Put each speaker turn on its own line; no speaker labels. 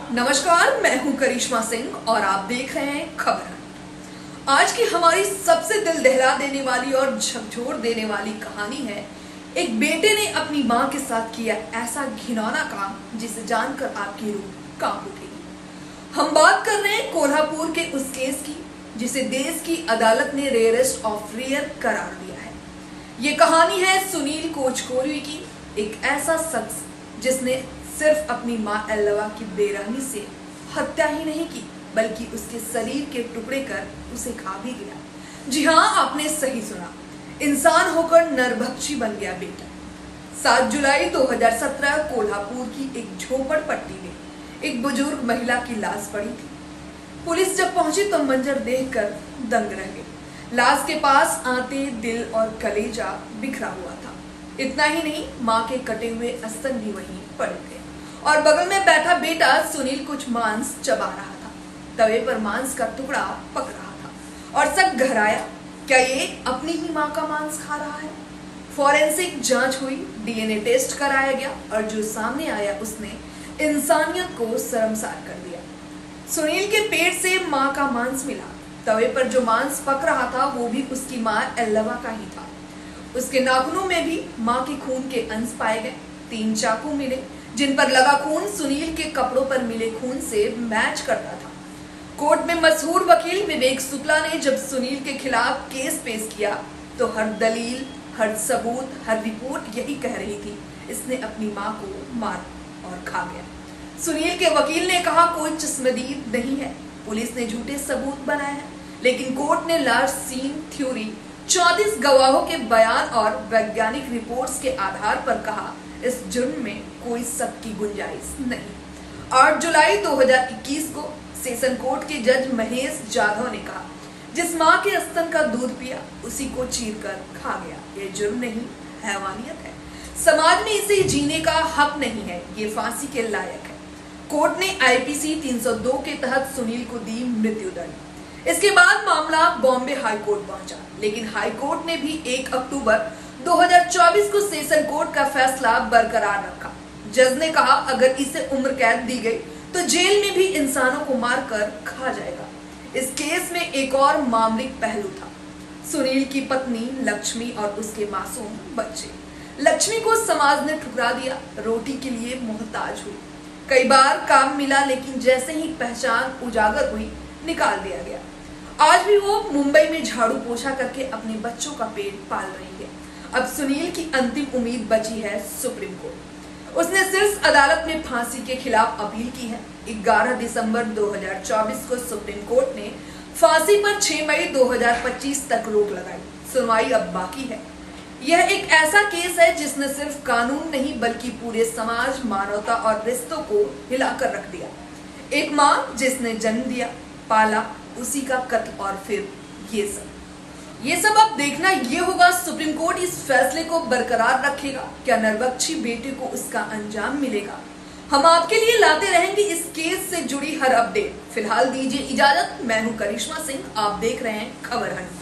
नमस्कार, मैं हूं करिश्मा सिंह और आप देख रहे हैं खबर। आज की हमारी सबसे दिल दहला देने वाली और झकझोर देने वाली कहानी है एक बेटे ने अपनी मां के साथ किया ऐसा घिनौना काम जिसे जानकर आपकी रूह कांप उठेगी। हम बात कर रहे हैं कोल्हापुर के उस केस की जिसे देश की अदालत ने रेयरेस्ट ऑफ रेयर करार दिया है। ये कहानी है सुनील कोचकोरी की, एक ऐसा शख्स जिसने सिर्फ अपनी मां एल्लवा की बेरहमी से हत्या ही नहीं की बल्कि उसके शरीर के टुकड़े कर उसे खा भी गया। जी हाँ, आपने सही सुना, इंसान होकर नरभक्षी बन गया बेटा। 7 जुलाई 2017 कोल्हापुर की एक झोपड़पट्टी में एक बुजुर्ग महिला की लाश पड़ी थी। पुलिस जब पहुंची तो मंजर देखकर दंग रह गई। लाश के पास आंतें, दिल और कलेजा बिखरा हुआ था। इतना ही नहीं, मां के कटे हुए स्तन भी वहीं पड़े थे और बगल में बैठा बेटा सुनील कुछ मांस चबा रहा था। तवे पर मांस का टुकड़ा पक रहा था और शक गहराया, क्या ये अपनी ही मां का मांस खा रहा है? फॉरेंसिक जांच हुई, डीएनए टेस्ट कराया गया और जो सामने आया उसने इंसानियत को शर्मसार कर दिया। सुनील के पेट से मां का मांस मिला। तवे पर जो मांस पक रहा था वो भी उसकी मां एल्लवा का ही था। उसके नाखूनों में भी मां के खून के अंश पाए गए। 3 चाकू मिले जिन पर लगा खून सुनील के कपड़ों पर मिले खून से मैच करता था। कोर्ट में मशहूर वकील विवेक शुक्ला ने जब सुनील के खिलाफ केस पेश किया तो हर दलील, हर सबूत, हर रिपोर्ट यही कह रही थी, इसने अपनी मां को मारा और खा गया। सुनील के वकील ने कहा कोई चश्मदीद नहीं है, पुलिस ने झूठे सबूत बनाए हैं, लेकिन कोर्ट ने लार्ज सीन थ्योरी, 34 गवाहों के बयान और वैज्ञानिक रिपोर्ट्स के आधार पर कहा इस जुर्म में कोई शक की गुंजाइश नहीं। 8 जुलाई 2021 को सेशन कोर्ट के जज महेश जाधव ने कहा जिस मां के स्तन का दूध पिया उसी को चीरकर खा गया। ये जुर्म नहीं, हैवानियत है। समाज में इसे जीने का हक नहीं है, ये फांसी के लायक है। कोर्ट ने आईपीसी 302 के तहत सुनील को दी मृत्यु दंड। इसके बाद मामला बॉम्बे हाईकोर्ट पहुंचा, लेकिन हाईकोर्ट ने भी 1 अक्टूबर 2024 को सेशन कोर्ट का फैसला बरकरार रखा। जज ने कहा अगर इसे उम्र कैद दी गई तो जेल में भी इंसानों को मारकर खा जाएगा। इस केस में एक और मामलिक पहलू था, सुनील की पत्नी लक्ष्मी और उसके मासूम बच्चे। लक्ष्मी को समाज ने ठुकरा दिया, रोटी के लिए मोहताज हुई। कई बार काम मिला लेकिन जैसे ही पहचान उजागर हुई निकाल दिया गया। आज भी वो मुंबई में झाड़ू पोछा करके अपने बच्चों का पेट पाल रही है। अब सुनील की अंतिम उम्मीद बची है सुप्रीम कोर्ट। उसने शीर्ष अदालत में फांसी के खिलाफ अपील की है। 11 दिसंबर 2024 को सुप्रीम कोर्ट ने फांसी पर 6 मई 2025 तक रोक लगाई। सुनवाई अब बाकी है। यह एक ऐसा केस है जिसने सिर्फ कानून नहीं बल्कि पूरे समाज, मानवता और रिश्तों को हिलाकर रख दिया। एक माँ जिसने जन्म दिया, पाला, उसी का कत्ल और फिर ये सब अब देखना ये होगा सुप्रीम कोर्ट इस फैसले को बरकरार रखेगा, क्या नरभक्षी बेटे को उसका अंजाम मिलेगा। हम आपके लिए लाते रहेंगे इस केस से जुड़ी हर अपडेट। फिलहाल दीजिए इजाजत, मैं हूं करिश्मा सिंह, आप देख रहे हैं खबर हंट।